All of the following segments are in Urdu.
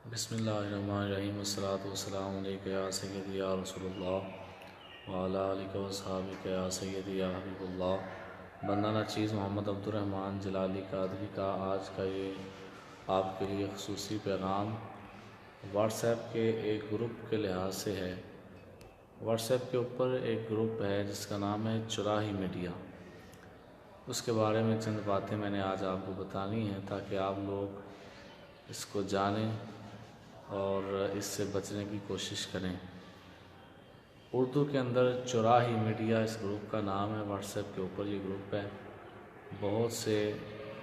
بسم اللہ الرحمن الرحیم والصلاة والسلام علیکہ یا سیدی یا رسول اللہ وعلی آلہ وصحابہ یا سیدی یا حبیب اللہ۔ بندہ ناچیز محمد عبدالرحمن جلالی قادری کا آج کا یہ آپ کے لیے خصوصی پیغام واٹس ایپ کے ایک گروپ کے لحاظ سے ہے۔ واٹس ایپ کے اوپر ایک گروپ ہے جس کا نام ہے چراہی میڈیا۔ اس کے بارے میں چند باتیں میں نے آج آپ کو بتانی ہیں تاکہ آپ لوگ اس کو جانیں اور اس سے بچنے کی کوشش کریں۔ اردو کے اندر چراہی میڈیا اس گروپ کا نام ہے۔ واٹس ایپ کے اوپر یہ گروپ ہے۔ بہت سے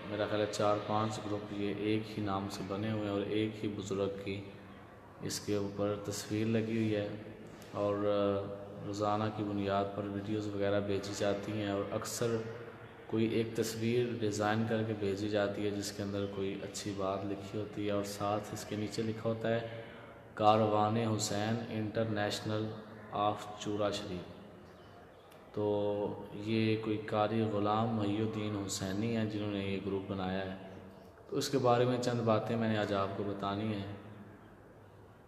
میرا خیال ہے 4-5 گروپ یہ ایک ہی نام سے بنے ہوئے ہیں اور ایک ہی بزرگ کی اس کے اوپر تصویر لگی ہوئی ہے اور روزانہ کی بنیاد پر ویڈیوز وغیرہ بھیجی جاتی ہیں اور اکثر کوئی ایک تصویر ڈیزائن کر کے بھیجی جاتی ہے جس کے اندر کوئی اچھی بات لکھی ہوتی ہے اور ساتھ اس کے نیچے لکھا ہوتا ہے کاروان حسین انٹرنیشنل آف چورا شریف۔ تو یہ کوئی قاری غلام محی الدین حسینی ہیں جنہوں نے یہ گروپ بنایا ہے۔ تو اس کے بارے میں چند باتیں میں نے آج آپ کو بتانی ہیں۔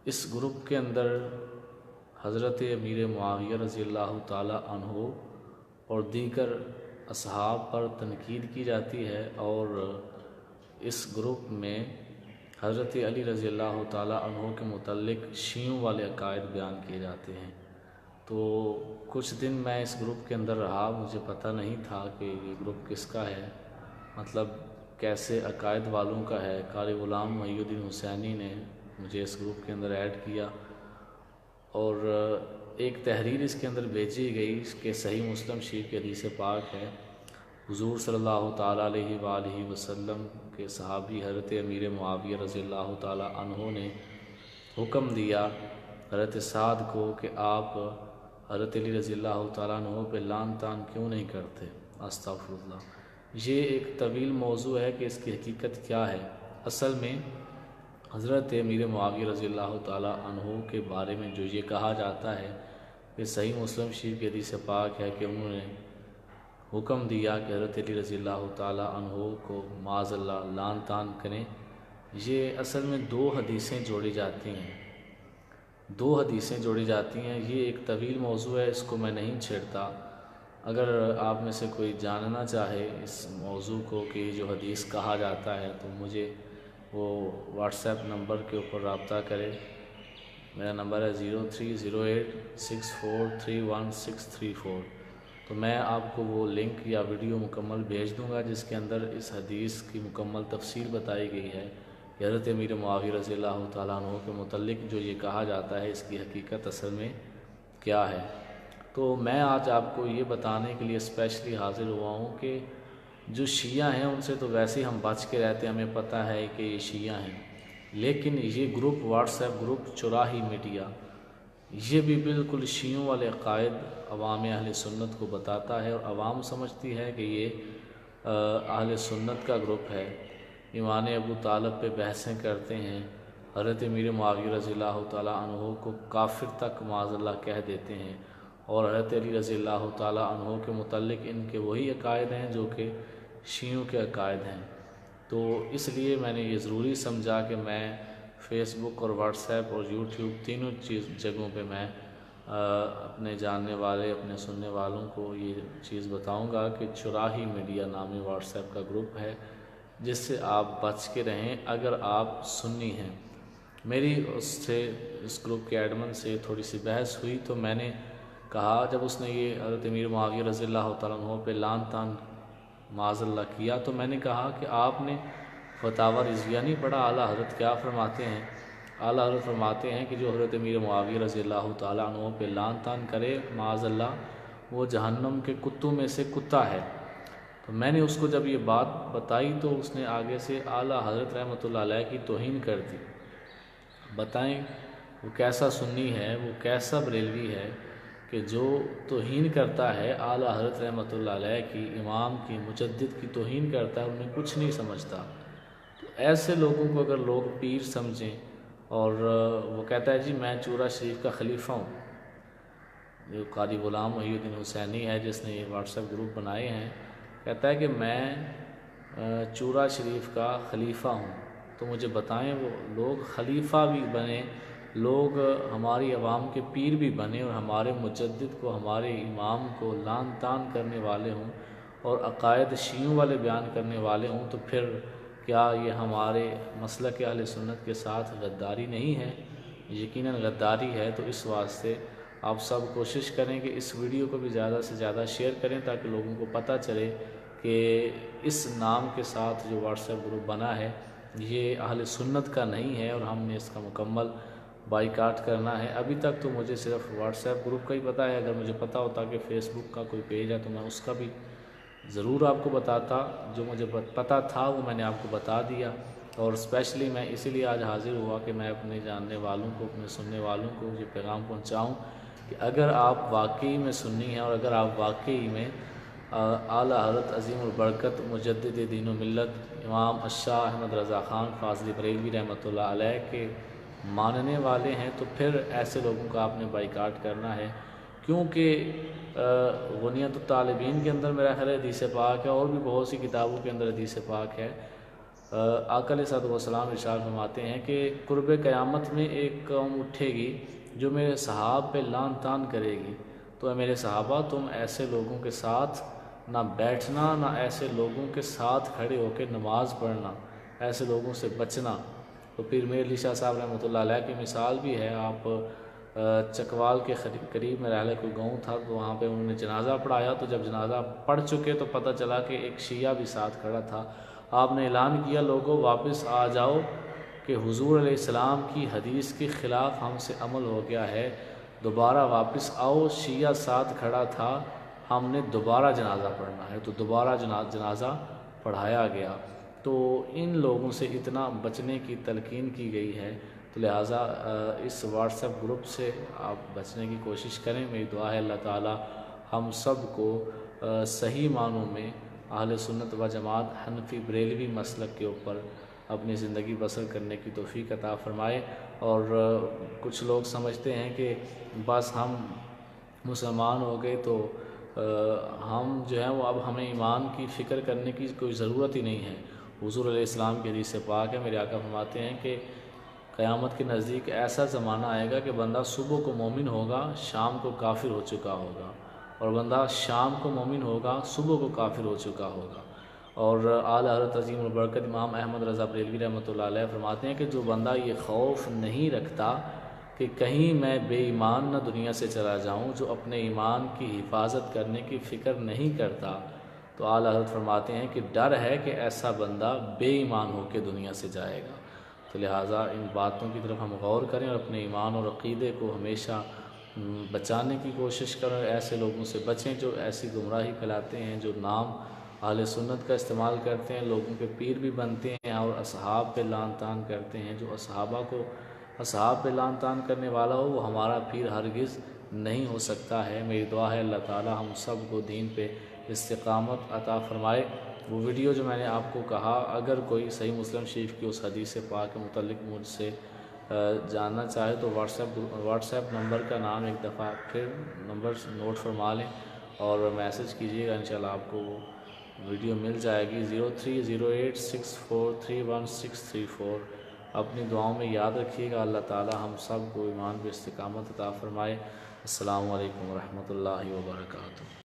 اس گروپ کے اندر حضرت امیر معاویہ رضی اللہ تعالی عنہ اور دیگر اصحاب پر تنقید کی جاتی ہے اور اس گروپ میں حضرت علی رضی اللہ تعالی عنہ کے متعلق شیعوں والے عقائد بیان کیے جاتے ہیں۔ تو کچھ دن میں اس گروپ کے اندر رہا، مجھے پتہ نہیں تھا کہ یہ گروپ کس کا ہے، مطلب کیسے عقائد والوں کا ہے۔ قاری غلام محی الدین حسینی نے مجھے اس گروپ کے اندر ایڈ کیا اور ایک تحریر اس کے اندر بھیجی گئی کہ صحیح مسلم شریف کے حدیث پاک ہے، حضور صلی اللہ تعالیٰ علیہ وآلہ وسلم کے صحابی حضرت امیر معاویہ رضی اللہ تعالیٰ عنہ نے حکم دیا حضرت سعد کو کہ آپ حضرت علی رضی اللہ تعالیٰ عنہ پہ لعن طعن کیوں نہیں کرتے۔ استغفر اللہ۔ یہ ایک طویل موضوع ہے کہ اس کی حقیقت کیا ہے۔ اصل میں حضرت امیر معاویہ رضی اللہ تعالیٰ عنہ کے بارے میں جو یہ کہا جاتا ہے کہ صحیح مسلم شریف کی حدیث پاک ہے کہ انہوں نے حکم دیا کہ حضرت علی رضی اللہ تعالیٰ عنہ کو معاذ اللہ لعن طعن کریں، یہ اصل میں 2 حدیثیں جوڑی جاتی ہیں۔ 2 حدیثیں جوڑی جاتی ہیں۔ یہ ایک طویل موضوع ہے، اس کو میں نہیں چھیڑتا۔ اگر آپ میں سے کوئی جاننا چاہے اس موضوع کو کہ جو حدیث کہا جاتا ہے تو مجھے وہ واٹس ایپ نمبر کے اوپر رابطہ کرے۔ میرا نمبر ہے 030864313634۔ تو میں آپ کو وہ لنک یا ویڈیو مکمل بھیج دوں گا جس کے اندر اس حدیث کی مکمل تفصیل بتائی گئی ہے کہ حضرت امیر معاویہ رضی اللہ تعالیٰ عنہ کے متعلق جو یہ کہا جاتا ہے اس کی حقیقت اصل میں کیا ہے۔ تو میں آج آپ کو یہ بتانے کے لیے اسپیشلی حاضر ہوا ہوں کہ جو شیعہ ہیں ان سے تو ویسے ہی ہم بچ کے رہتے ہیں، ہمیں پتہ ہے کہ یہ شیعہ ہیں، لیکن یہ گروپ واٹس ایپ گروپ چراہی میڈیا یہ بھی بالکل شیعوں والے عقائد عوام اہل سنت کو بتاتا ہے اور عوام سمجھتی ہے کہ یہ اہل سنت کا گروپ ہے۔ ایمان ابو طالب پہ بحثیں کرتے ہیں، حضرت امیر معاویہ رضی اللہ تعالیٰ عنہ کو کافر تک معاذ اللہ کہہ دیتے ہیں اور حضرت علی رضی اللہ تعالیٰ عنہ کے متعلق ان کے وہی عقائد ہیں جو کہ شیعوں کے عقائد ہیں۔ تو اس لیے میں نے یہ ضروری سمجھا کہ میں فیس بک اور واٹس ایپ اور یوٹیوب تینوں جگہوں پہ میں اپنے جاننے والے اپنے سننے والوں کو یہ چیز بتاؤں گا کہ چراہی میڈیا نامی واٹس ایپ کا گروپ ہے جس سے آپ بچ کے رہیں اگر آپ سنی ہیں۔ میری اس گروپ کے ایڈمن سے تھوڑی سی بحث ہوئی تو میں نے کہا، جب اس نے یہ حضرت امیر معاویہ رضی اللہ تعالیٰ عنہ پہ لعن طعن معاذ اللہ کیا تو میں نے کہا کہ آپ نے فتاوی رضویہ نہیں پڑھا۔ اعلیٰ حضرت کیا فرماتے ہیں؟ اعلیٰ حضرت فرماتے ہیں کہ جو حضرت امیر معاویہ رضی اللہ تعالیٰ عنہ پہ لعن طعن کرے معاذ اللہ وہ جہنم کے کتوں میں سے کتا ہے۔ تو میں نے اس کو جب یہ بات بتائی تو اس نے آگے سے اعلیٰ حضرت رحمۃ اللہ علیہ کی توہین کر دی۔ بتائیں وہ کیسا سنی ہے، وہ کیسا بریلوی ہے کہ جو توہین کرتا ہے اعلیٰ حضرت رحمۃ اللہ علیہ کی، امام کی، مجدد کی توہین کرتا ہے، انہیں کچھ نہیں سمجھتا۔ تو ایسے لوگوں کو اگر لوگ پیر سمجھیں اور وہ کہتا ہے جی میں چورا شریف کا خلیفہ ہوں، جو قاری غلام محی الدین حسینی ہے جس نے یہ واٹس ایپ گروپ بنائے ہیں، کہتا ہے کہ میں چورا شریف کا خلیفہ ہوں تو مجھے بتائیں وہ لوگ خلیفہ بھی بنے، لوگ ہماری عوام کے پیر بھی بنے اور ہمارے مجدد کو، ہمارے امام کو لعن طعن کرنے والے ہوں اور عقائد شیعوں والے بیان کرنے والے ہوں، تو پھر کیا یہ ہمارے مسلک اہل سنت کے ساتھ غداری نہیں ہے؟ یقیناً غداری ہے۔ تو اس واسطے آپ سب کوشش کریں کہ اس ویڈیو کو بھی زیادہ سے زیادہ شیئر کریں تاکہ لوگوں کو پتہ چلے کہ اس نام کے ساتھ جو واٹس ایپ گروپ بنا ہے یہ اہل سنت کا نہیں ہے اور ہم نے اس کا مکمل بائیکاٹ کرنا ہے۔ ابھی تک تو مجھے صرف واٹس ایپ گروپ کا ہی پتہ ہے، اگر مجھے پتہ ہوتا کہ فیس بک کا کوئی پیج ہے تو میں اس کا بھی ضرور آپ کو بتاتا۔ جو مجھے پتہ تھا وہ میں نے آپ کو بتا دیا، اور اسپیشلی میں اسی لیے آج حاضر ہوا کہ میں اپنے جاننے والوں کو، اپنے سننے والوں کو یہ پیغام پہنچاؤں کہ اگر آپ واقعی میں سنی ہیں اور اگر آپ واقعی میں اعلیٰ حضرت عظیم البرکت مجدد دین و ملت امام الشاہ احمد رضا خان فاضلی بریلوی رحمۃ اللہ علیہ کے ماننے والے ہیں، تو پھر ایسے لوگوں کا آپ نے بائیکاٹ کرنا ہے، کیونکہ غنیت الطالبین کے اندر میرا خیال حدیث پاک ہے اور بھی بہت سی کتابوں کے اندر حدیث پاک ہے۔ آقا علیہ الصلوۃ والسلام ارشاد فرماتے ہیں کہ قرب قیامت میں ایک قوم اٹھے گی جو میرے صحابہ پہ لعن طعن کرے گی، تو اے میرے صحابہ تم ایسے لوگوں کے ساتھ نہ بیٹھنا، نہ ایسے لوگوں کے ساتھ کھڑے ہو کے نماز پڑھنا، ایسے لوگوں سے بچنا۔ تو پھر میر علی شاہ صاحب رحمۃ اللہ علیہ کی مثال بھی ہے۔ آپ چکوال کے قریب میں رہنے کوئی گاؤں تھا، تو وہاں پہ انہوں نے جنازہ پڑھایا، تو جب جنازہ پڑھ چکے تو پتہ چلا کہ ایک شیعہ بھی ساتھ کھڑا تھا۔ آپ نے اعلان کیا لوگوں واپس آ جاؤ کہ حضور علیہ السلام کی حدیث کے خلاف ہم سے عمل ہو گیا ہے، دوبارہ واپس آؤ۔ شیعہ ساتھ کھڑا تھا، ہم نے دوبارہ جنازہ پڑھنا ہے، تو دوبارہ جنازہ پڑھایا گیا۔ تو ان لوگوں سے اتنا بچنے کی تلقین کی گئی ہے، تو لہٰذا اس واٹس ایپ گروپ سے آپ بچنے کی کوشش کریں۔ میری دعا ہے اللہ تعالی ہم سب کو صحیح معنوں میں اہل سنت و جماعت حنفی بریلوی مسلک کے اوپر اپنی زندگی بسر کرنے کی توفیق عطا فرمائے۔ اور کچھ لوگ سمجھتے ہیں کہ بس ہم مسلمان ہو گئے تو ہم جو ہیں وہ اب ہمیں ایمان کی فکر کرنے کی کوئی ضرورت ہی نہیں ہے۔ حضور علیہ السلام کی حدیث پاک ہے، میرے آقا فرماتے ہیں کہ قیامت کے نزدیک ایسا زمانہ آئے گا کہ بندہ صبح کو مومن ہوگا، شام کو کافر ہو چکا ہوگا، اور بندہ شام کو مومن ہوگا، صبح کو کافر ہو چکا ہوگا۔ اور اعلیٰ حضرت عظیم البرکت امام احمد رضا بریلوی رحمۃ اللہ علیہ فرماتے ہیں کہ جو بندہ یہ خوف نہیں رکھتا کہ کہیں میں بے ایمان نہ دنیا سے چلا جاؤں، جو اپنے ایمان کی حفاظت کرنے کی فکر نہیں کرتا، تو اعلیٰ حضرت فرماتے ہیں کہ ڈر ہے کہ ایسا بندہ بے ایمان ہو کے دنیا سے جائے گا۔ تو لہٰذا ان باتوں کی طرف ہم غور کریں اور اپنے ایمان اور عقیدے کو ہمیشہ بچانے کی کوشش کریں، ایسے لوگوں سے بچیں جو ایسی گمراہی پھیلاتے ہیں، جو نام اہل سنت کا استعمال کرتے ہیں، لوگوں کے پیر بھی بنتے ہیں اور اصحاب پہ لعن طعن کرتے ہیں۔ جو اصحاب پہ لعن طعن کرنے والا ہو وہ ہمارا پیر ہرگز نہیں ہو سکتا ہے۔ میری دعا ہے اللہ تعالی ہم سب کو دین پہ استقامت عطا فرمائے۔ وہ ویڈیو جو میں نے آپ کو کہا، اگر کوئی صحیح مسلم شریف کی اس حدیث پاک کے متعلق مجھ سے جاننا چاہے تو واٹس ایپ نمبر کا نام ایک دفعہ پھر نمبر نوٹ فرما لیں اور میسج کیجیے گا، انشاءاللہ آپ کو وہ ویڈیو مل جائے گی۔ 0308643164۔ اپنی دعاؤں میں یاد رکھیے گا۔ اللہ تعالی ہم سب کو ایمان پہ استقامت عطا فرمائے۔ السلام علیکم ورحمۃ اللہ وبرکاتہ۔